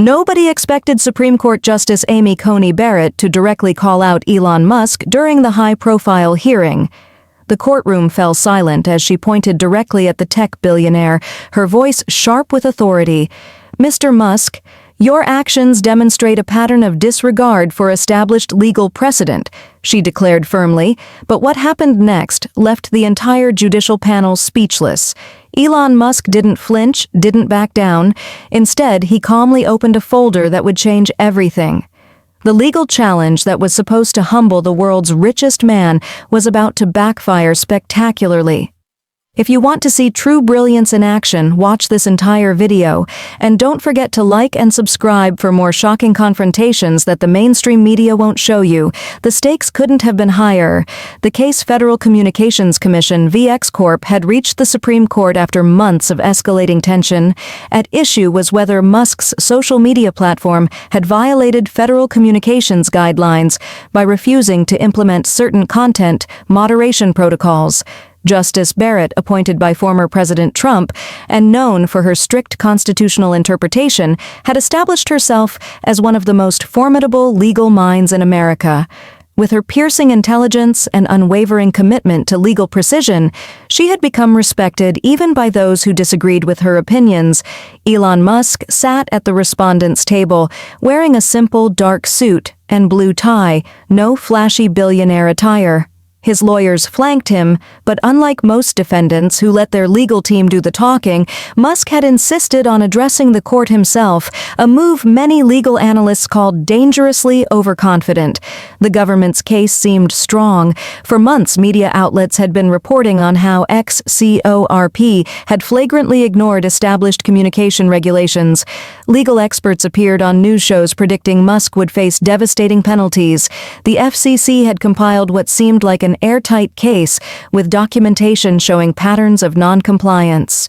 Nobody expected Supreme Court Justice Amy Coney Barrett to directly call out Elon Musk during the high-profile hearing. The courtroom fell silent as she pointed directly at the tech billionaire, her voice sharp with authority. "Mr. Musk, your actions demonstrate a pattern of disregard for established legal precedent," she declared firmly, but what happened next left the entire judicial panel speechless. Elon Musk didn't flinch, didn't back down. Instead, he calmly opened a folder that would change everything. The legal challenge that was supposed to humble the world's richest man was about to backfire spectacularly. If you want to see true brilliance in action, watch this entire video, and don't forget to like and subscribe for more shocking confrontations that the mainstream media won't show you. The stakes couldn't have been higher. The case Federal Communications Commission VX Corp had reached the Supreme Court after months of escalating tension. At issue was whether Musk's social media platform had violated federal communications guidelines by refusing to implement certain content moderation protocols. Justice Barrett, appointed by former President Trump and known for her strict constitutional interpretation, had established herself as one of the most formidable legal minds in America. With her piercing intelligence and unwavering commitment to legal precision, she had become respected even by those who disagreed with her opinions. Elon Musk sat at the respondents' table, wearing a simple dark suit and blue tie, no flashy billionaire attire. His lawyers flanked him, but unlike most defendants who let their legal team do the talking, Musk had insisted on addressing the court himself, a move many legal analysts called dangerously overconfident. The government's case seemed strong. For months, media outlets had been reporting on how ex-CORP had flagrantly ignored established communication regulations. Legal experts appeared on news shows predicting Musk would face devastating penalties. The FCC had compiled what seemed like an airtight case with documentation showing patterns of non-compliance.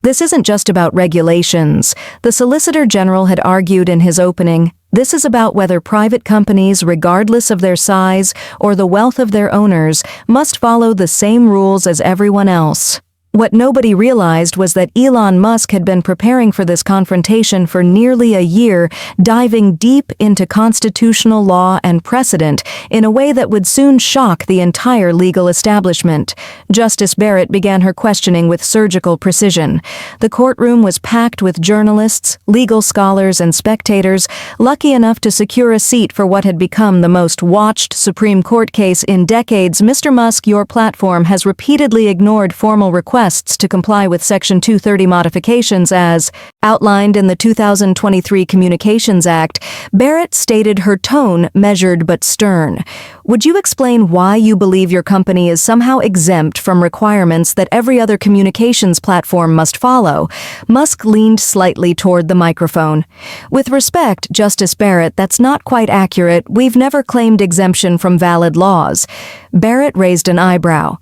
This isn't just about regulations. The Solicitor General had argued in his opening, this is about whether private companies, regardless of their size or the wealth of their owners, must follow the same rules as everyone else. What nobody realized was that Elon Musk had been preparing for this confrontation for nearly a year, diving deep into constitutional law and precedent in a way that would soon shock the entire legal establishment. Justice Barrett began her questioning with surgical precision. The courtroom was packed with journalists, legal scholars, and spectators, lucky enough to secure a seat for what had become the most watched Supreme Court case in decades. "Mr. Musk, your platform has repeatedly ignored formal requests to comply with Section 230 modifications as outlined in the 2023 Communications Act." Barrett stated, her tone measured but stern. "Would you explain why you believe your company is somehow exempt from requirements that every other communications platform must follow?" Musk leaned slightly toward the microphone. "With respect, Justice Barrett, that's not quite accurate. We've never claimed exemption from valid laws." Barrett raised an eyebrow.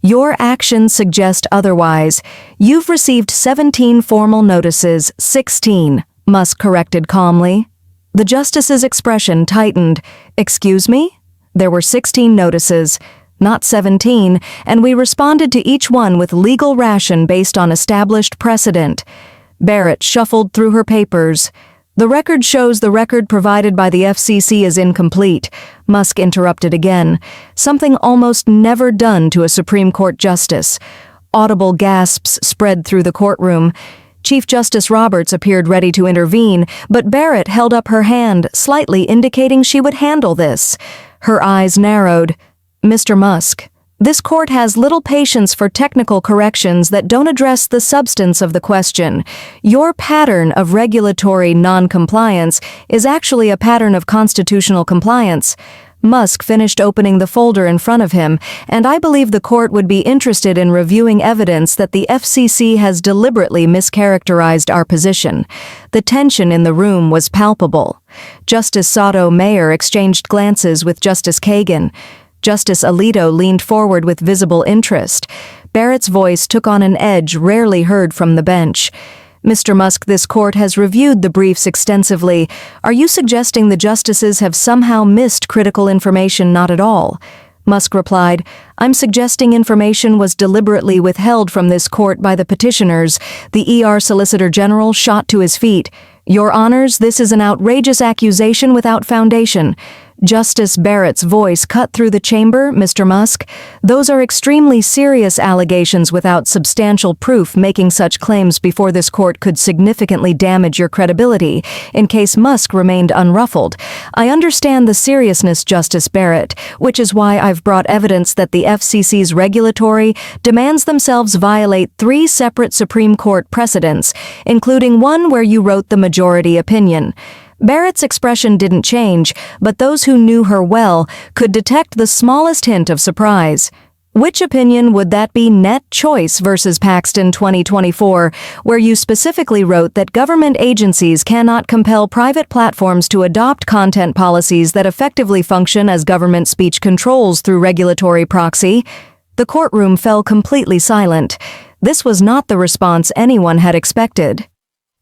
"Your actions suggest otherwise. You've received 17 formal notices." 16, Musk corrected calmly. The justice's expression tightened. "Excuse me? There were 16 notices, not 17, and we responded to each one with legal ration based on established precedent." Barrett shuffled through her papers. "The record shows the record provided by the FCC is incomplete," Musk interrupted again, something almost never done to a Supreme Court justice. Audible gasps spread through the courtroom. Chief Justice Roberts appeared ready to intervene, but Barrett held up her hand, slightly indicating she would handle this. Her eyes narrowed. "Mr. Musk, this court has little patience for technical corrections that don't address the substance of the question. Your pattern of regulatory non-compliance is actually a pattern of constitutional compliance." Musk finished opening the folder in front of him, "and I believe the court would be interested in reviewing evidence that the FCC has deliberately mischaracterized our position." The tension in the room was palpable. Justice Sotomayor exchanged glances with Justice Kagan. Justice Alito leaned forward with visible interest. Barrett's voice took on an edge rarely heard from the bench. "Mr. Musk, this court has reviewed the briefs extensively. Are you suggesting the justices have somehow missed critical information?" "Not at all." Musk replied, "I'm suggesting information was deliberately withheld from this court by the petitioners." The Solicitor General shot to his feet. Your Honors, this is an outrageous accusation without foundation. Justice Barrett's voice cut through the chamber. Mr. Musk, those are extremely serious allegations without substantial proof. Making such claims before this court could significantly damage your credibility in case Musk remained unruffled. I understand the seriousness, Justice Barrett, which is why I've brought evidence that the FCC's regulatory demands themselves violate 3 separate Supreme Court precedents, including one where you wrote the majority opinion. Barrett's expression didn't change, but those who knew her well could detect the smallest hint of surprise. Which opinion would that be? Net Choice versus Paxton 2024, where you specifically wrote that government agencies cannot compel private platforms to adopt content policies that effectively function as government speech controls through regulatory proxy. The courtroom fell completely silent. This was not the response anyone had expected.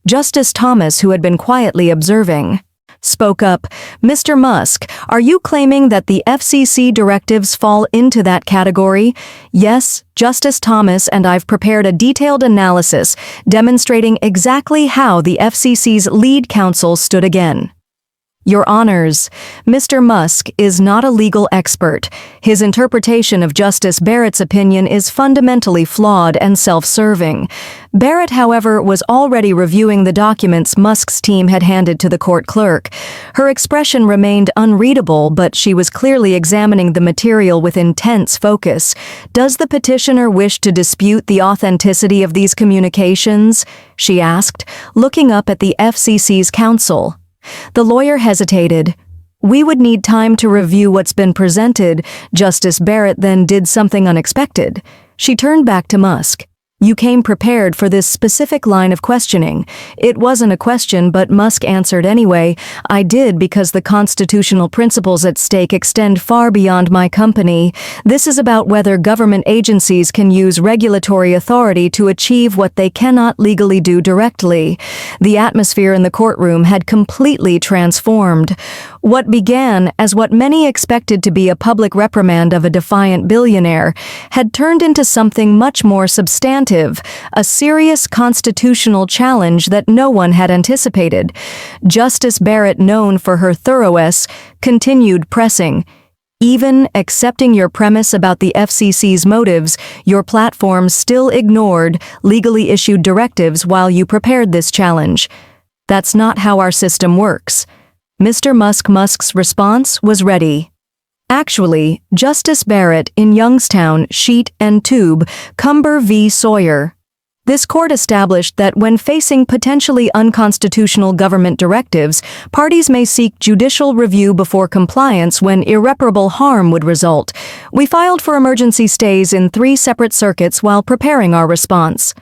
Justice Thomas, who had been quietly observing, spoke up. Mr. Musk, are you claiming that the FCC directives fall into that category? Yes, Justice Thomas, and I've prepared a detailed analysis demonstrating exactly how the FCC's lead counsel stood again. Your Honors, Mr. Musk is not a legal expert. His interpretation of Justice Barrett's opinion is fundamentally flawed and self-serving. Barrett, however, was already reviewing the documents Musk's team had handed to the court clerk. Her expression remained unreadable, but she was clearly examining the material with intense focus. Does the petitioner wish to dispute the authenticity of these communications? She asked, looking up at the FCC's counsel. The lawyer hesitated. We would need time to review what's been presented. Justice Barrett then did something unexpected. She turned back to Musk. You came prepared for this specific line of questioning. It wasn't a question, but Musk answered anyway. I did because the constitutional principles at stake extend far beyond my company. This is about whether government agencies can use regulatory authority to achieve what they cannot legally do directly. The atmosphere in the courtroom had completely transformed. What began as what many expected to be a public reprimand of a defiant billionaire had turned into something much more substantive, a serious constitutional challenge that no one had anticipated. Justice Barrett, known for her thoroughness, continued pressing. Even accepting your premise about the FCC's motives, your platform still ignored legally issued directives while you prepared this challenge. That's not how our system works. Mr. Musk's response was ready. Actually, Justice Barrett in Youngstown, Sheet and Tube, Cumber v. Sawyer. This court established that when facing potentially unconstitutional government directives, parties may seek judicial review before compliance when irreparable harm would result. We filed for emergency stays in 3 separate circuits while preparing our response.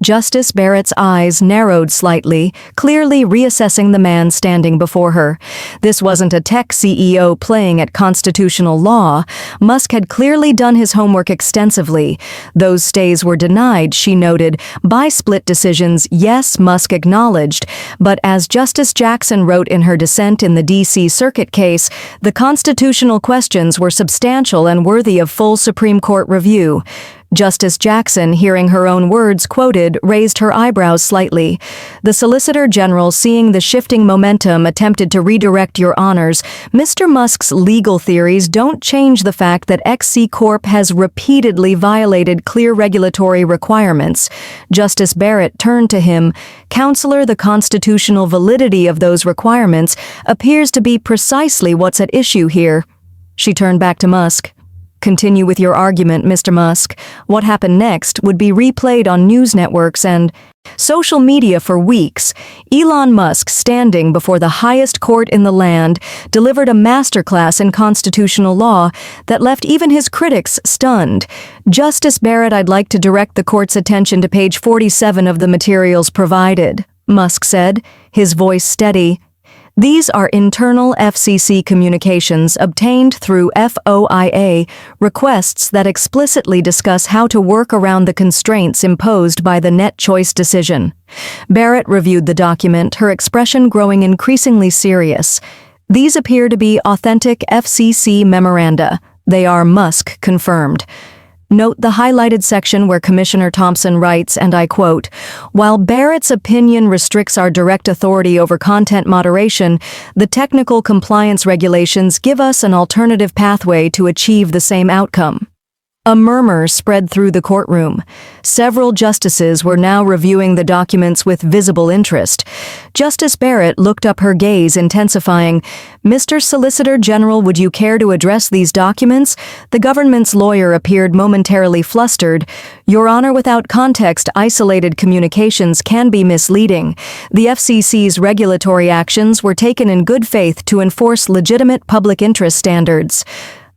Justice Barrett's eyes narrowed slightly, clearly reassessing the man standing before her. This wasn't a tech CEO playing at constitutional law. Musk had clearly done his homework extensively. Those stays were denied, she noted, by split decisions. Yes, Musk acknowledged, but as Justice Jackson wrote in her dissent in the D.C. Circuit case, the constitutional questions were substantial and worthy of full Supreme Court review. Justice Jackson, hearing her own words quoted, raised her eyebrows slightly. The Solicitor General, seeing the shifting momentum, attempted to redirect. Your Honors, Mr. Musk's legal theories don't change the fact that XC Corp has repeatedly violated clear regulatory requirements. Justice Barrett turned to him. Counselor, the constitutional validity of those requirements appears to be precisely what's at issue here. She turned back to Musk. Continue with your argument, Mr. Musk. What happened next would be replayed on news networks and social media for weeks. Elon Musk, standing before the highest court in the land, delivered a masterclass in constitutional law that left even his critics stunned. Justice Barrett, I'd like to direct the court's attention to page 47 of the materials provided, Musk said, his voice steady. These are internal FCC communications obtained through FOIA requests that explicitly discuss how to work around the constraints imposed by the Net Choice decision. Barrett reviewed the document, her expression growing increasingly serious. These appear to be authentic FCC memoranda. They are, Musk confirmed. Note the highlighted section where Commissioner Thompson writes, and I quote, "While Barrett's opinion restricts our direct authority over content moderation, the technical compliance regulations give us an alternative pathway to achieve the same outcome." A murmur spread through the courtroom. Several justices were now reviewing the documents with visible interest. Justice Barrett looked up, her gaze intensifying. "Mr. Solicitor General, would you care to address these documents?" The government's lawyer appeared momentarily flustered. "Your Honor, without context, isolated communications can be misleading. The FCC's regulatory actions were taken in good faith to enforce legitimate public interest standards."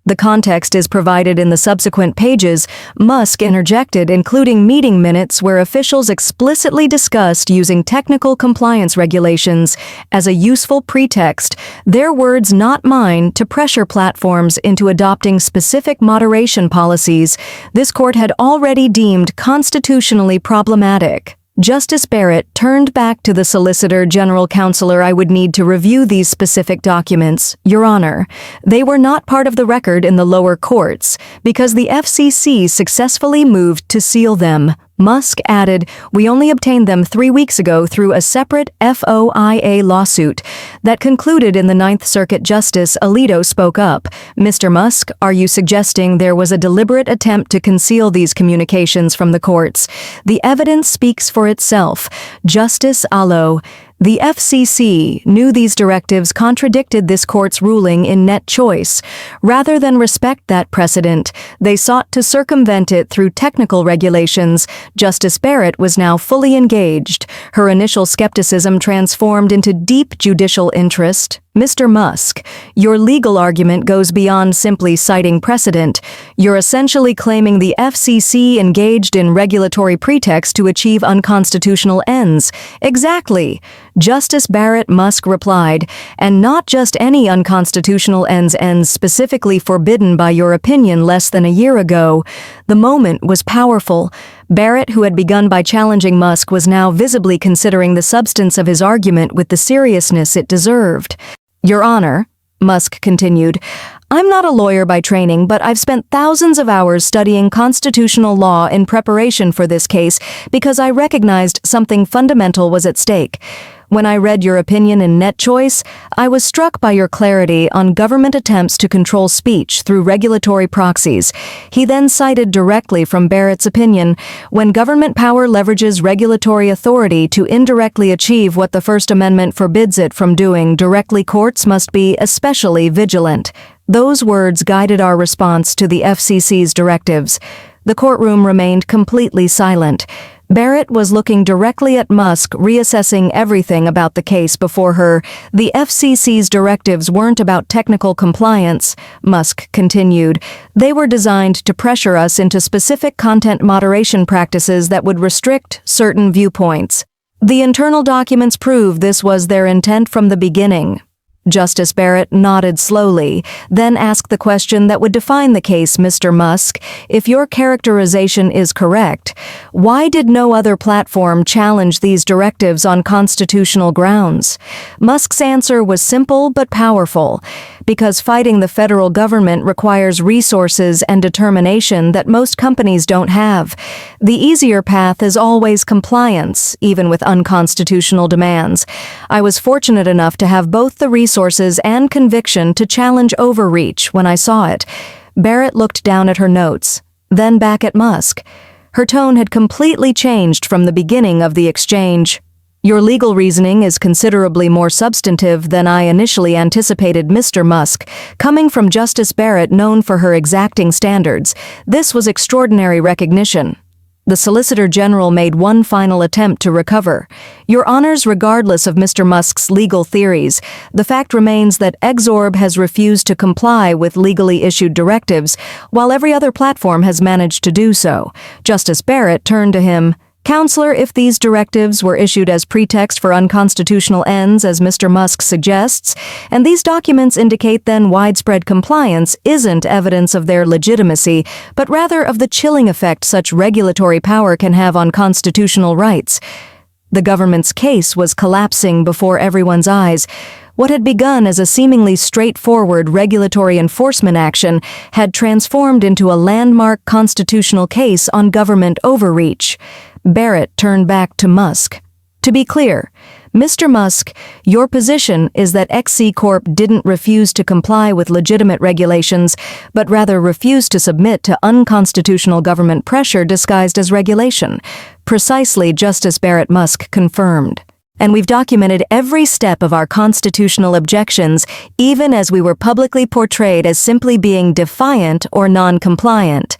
The context is provided in the subsequent pages, Musk interjected, including meeting minutes where officials explicitly discussed using technical compliance regulations as a useful pretext, their words not mine, to pressure platforms into adopting specific moderation policies this court had already deemed constitutionally problematic. Justice Barrett turned back to the Solicitor General. "Counselor, I would need to review these specific documents, Your Honor. They were not part of the record in the lower courts because the FCC successfully moved to seal them." Musk added, "We only obtained them 3 weeks ago through a separate FOIA lawsuit that concluded in the Ninth Circuit." Justice Alito spoke up. "Mr. Musk, are you suggesting there was a deliberate attempt to conceal these communications from the courts? The evidence speaks for itself." Justice Alito, "The FCC knew these directives contradicted this court's ruling in Net Choice. Rather than respect that precedent, they sought to circumvent it through technical regulations." Justice Barrett was now fully engaged. Her initial skepticism transformed into deep judicial interest. "Mr. Musk, your legal argument goes beyond simply citing precedent. You're essentially claiming the FCC engaged in regulatory pretext to achieve unconstitutional ends." "Exactly," Justice Barrett, Musk replied, "and not just any unconstitutional ends specifically forbidden by your opinion less than a year ago." The moment was powerful. Barrett, who had begun by challenging Musk, was now visibly considering the substance of his argument with the seriousness it deserved. "Your Honor," Musk continued, "I'm not a lawyer by training, but I've spent thousands of hours studying constitutional law in preparation for this case because I recognized something fundamental was at stake. When I read your opinion in Net Choice, I was struck by your clarity on government attempts to control speech through regulatory proxies." He then cited directly from Barrett's opinion, "When government power leverages regulatory authority to indirectly achieve what the First Amendment forbids it from doing directly, courts must be especially vigilant." Those words guided our response to the FCC's directives. The courtroom remained completely silent. Barrett was looking directly at Musk, reassessing everything about the case before her. "The FCC's directives weren't about technical compliance," Musk continued. "They were designed to pressure us into specific content moderation practices that would restrict certain viewpoints. The internal documents prove this was their intent from the beginning." Justice Barrett nodded slowly, then asked the question that would define the case. "Mr. Musk, if your characterization is correct, why did no other platform challenge these directives on constitutional grounds?" Musk's answer was simple but powerful. "Because fighting the federal government requires resources and determination that most companies don't have. The easier path is always compliance, even with unconstitutional demands. I was fortunate enough to have both the resources and conviction to challenge overreach when I saw it." Barrett looked down at her notes, then back at Musk. Her tone had completely changed from the beginning of the exchange. "Your legal reasoning is considerably more substantive than I initially anticipated, Mr. Musk." Coming from Justice Barrett, known for her exacting standards, this was extraordinary recognition. The Solicitor General made one final attempt to recover. "Your Honors, regardless of Mr. Musk's legal theories, the fact remains that Exorb has refused to comply with legally issued directives, while every other platform has managed to do so." Justice Barrett turned to him. "Counselor, if these directives were issued as pretext for unconstitutional ends, as Mr. Musk suggests, and these documents indicate then widespread compliance isn't evidence of their legitimacy, but rather of the chilling effect such regulatory power can have on constitutional rights." The government's case was collapsing before everyone's eyes. What had begun as a seemingly straightforward regulatory enforcement action had transformed into a landmark constitutional case on government overreach. Barrett turned back to Musk. To be clear, Mr. Musk, your position is that XC Corp didn't refuse to comply with legitimate regulations, but rather refused to submit to unconstitutional government pressure disguised as regulation. Precisely, Justice Barrett Musk confirmed. And we've documented every step of our constitutional objections, even as we were publicly portrayed as simply being defiant or non-compliant.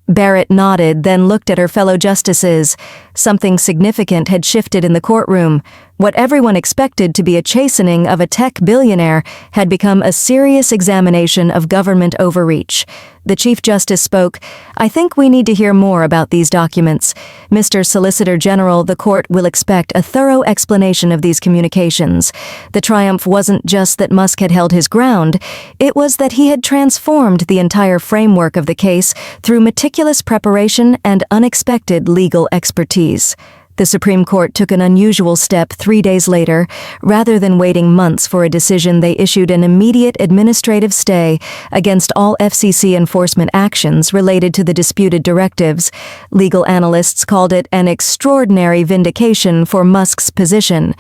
Barrett nodded, then looked at her fellow justices. Something significant had shifted in the courtroom. What everyone expected to be a chastening of a tech billionaire had become a serious examination of government overreach. The Chief Justice spoke. "I think we need to hear more about these documents. Mr. Solicitor General, the court will expect a thorough explanation of these communications." The triumph wasn't just that Musk had held his ground, it was that he had transformed the entire framework of the case through meticulous preparation and unexpected legal expertise. The Supreme Court took an unusual step 3 days later. Rather than waiting months for a decision, they issued an immediate administrative stay against all FCC enforcement actions related to the disputed directives. Legal analysts called it an extraordinary vindication for Musk's position.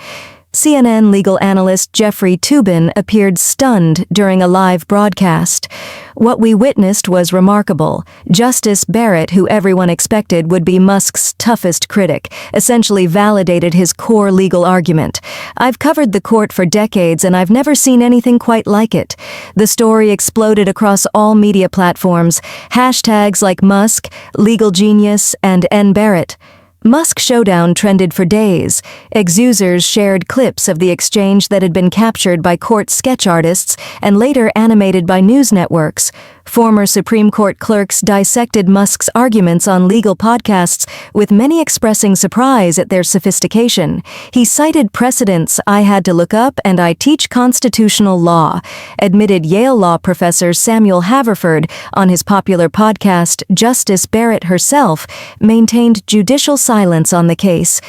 CNN legal analyst Jeffrey Toobin appeared stunned during a live broadcast. "What we witnessed was remarkable. Justice Barrett, who everyone expected would be Musk's toughest critic, essentially validated his core legal argument. I've covered the court for decades and I've never seen anything quite like it." The story exploded across all media platforms. Hashtags like Musk, Legal Genius, and N. Barrett. Musk Showdown trended for days. Ex-users shared clips of the exchange that had been captured by court sketch artists and later animated by news networks. Former Supreme Court clerks dissected Musk's arguments on legal podcasts, with many expressing surprise at their sophistication. He cited precedents I had to look up, and I teach constitutional law, admitted Yale law professor Samuel Haverford on his popular podcast. Justice Barrett herself maintained judicial silence on the case,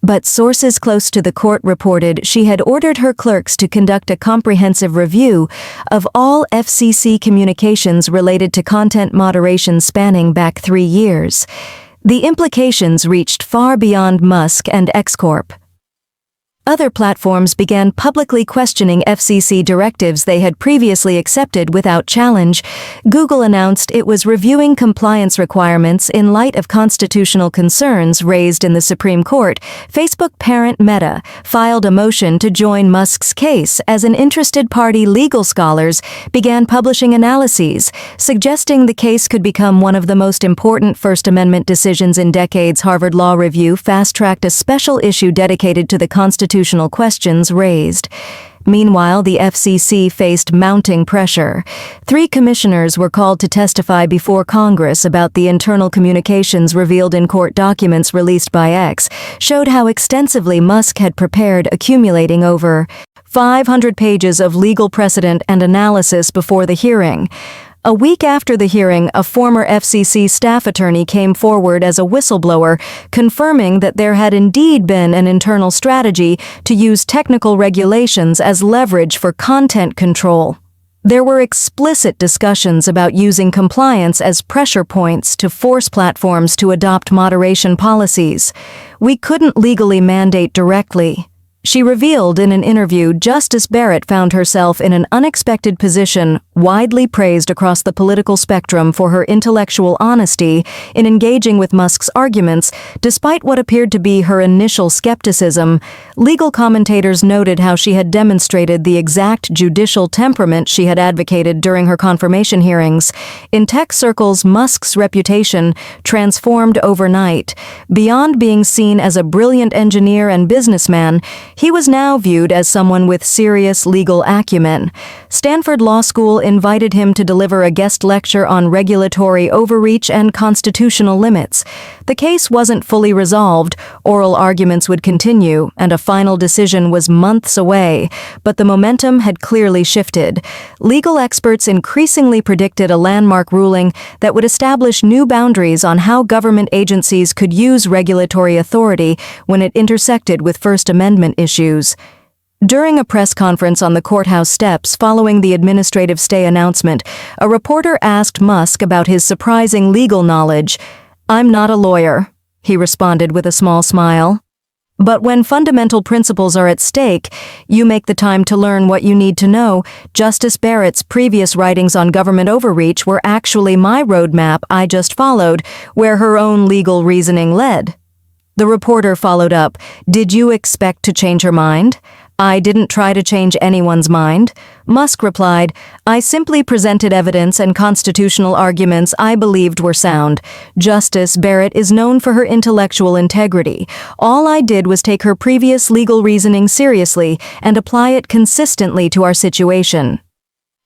but sources close to the court reported she had ordered her clerks to conduct a comprehensive review of all FCC communications related to content moderation spanning back 3 years. The implications reached far beyond Musk and X Corp. Other platforms began publicly questioning FCC directives they had previously accepted without challenge. Google announced it was reviewing compliance requirements in light of constitutional concerns raised in the Supreme Court. Facebook parent Meta filed a motion to join Musk's case as an interested party. Legal scholars began publishing analyses, suggesting the case could become one of the most important First Amendment decisions in decades. Harvard Law Review fast-tracked a special issue dedicated to the constitutional questions raised. Meanwhile, the FCC faced mounting pressure. 3 commissioners were called to testify before Congress about the internal communications revealed in court documents released by X, showed how extensively Musk had prepared, accumulating over 500 pages of legal precedent and analysis before the hearing. A week after the hearing, a former FCC staff attorney came forward as a whistleblower, confirming that there had indeed been an internal strategy to use technical regulations as leverage for content control. There were explicit discussions about using compliance as pressure points to force platforms to adopt moderation policies. "We couldn't legally mandate directly," she revealed in an interview. Justice Barrett found herself in an unexpected position, widely praised across the political spectrum for her intellectual honesty in engaging with Musk's arguments, despite what appeared to be her initial skepticism. Legal commentators noted how she had demonstrated the exact judicial temperament she had advocated during her confirmation hearings. In tech circles, Musk's reputation transformed overnight. Beyond being seen as a brilliant engineer and businessman, he was now viewed as someone with serious legal acumen. Stanford Law School invited him to deliver a guest lecture on regulatory overreach and constitutional limits. The case wasn't fully resolved, oral arguments would continue, and a final decision was months away, but the momentum had clearly shifted. Legal experts increasingly predicted a landmark ruling that would establish new boundaries on how government agencies could use regulatory authority when it intersected with First Amendment issues. During a press conference on the courthouse steps following the administrative stay announcement, a reporter asked Musk about his surprising legal knowledge. "I'm not a lawyer," he responded with a small smile. "But when fundamental principles are at stake, you make the time to learn what you need to know. Justice Barrett's previous writings on government overreach were actually my roadmap I just followed, where her own legal reasoning led." The reporter followed up, "Did you expect to change her mind?" "I didn't try to change anyone's mind." Musk replied, "I simply presented evidence and constitutional arguments I believed were sound. Justice Barrett is known for her intellectual integrity. All I did was take her previous legal reasoning seriously and apply it consistently to our situation."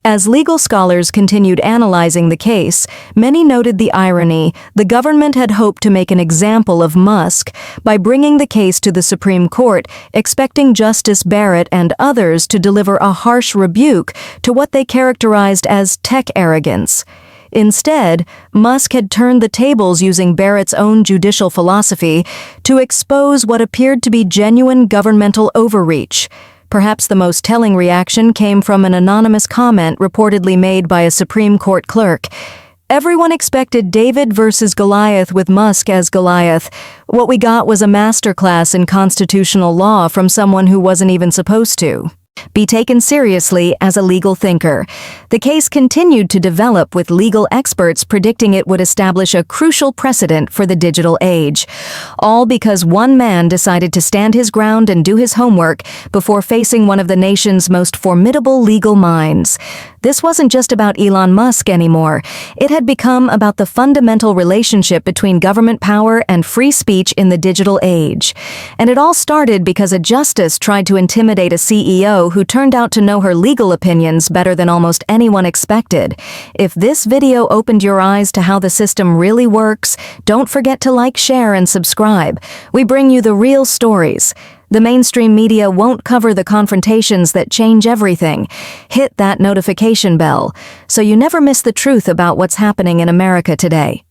As legal scholars continued analyzing the case, many noted the irony. The government had hoped to make an example of Musk by bringing the case to the Supreme Court, expecting Justice Barrett and others to deliver a harsh rebuke to what they characterized as tech arrogance. Instead, Musk had turned the tables using Barrett's own judicial philosophy to expose what appeared to be genuine governmental overreach. Perhaps the most telling reaction came from an anonymous comment reportedly made by a Supreme Court clerk. "Everyone expected David versus Goliath with Musk as Goliath. What we got was a masterclass in constitutional law from someone who wasn't even supposed to be taken seriously as a legal thinker." The case continued to develop, with legal experts predicting it would establish a crucial precedent for the digital age. All because one man decided to stand his ground and do his homework before facing one of the nation's most formidable legal minds. This wasn't just about Elon Musk anymore. It had become about the fundamental relationship between government power and free speech in the digital age. And it all started because a justice tried to intimidate a CEO who turned out to know her legal opinions better than almost anyone expected. If this video opened your eyes to how the system really works, don't forget to like, share, and subscribe. We bring you the real stories. The mainstream media won't cover the confrontations that change everything. Hit that notification bell so you never miss the truth about what's happening in America today.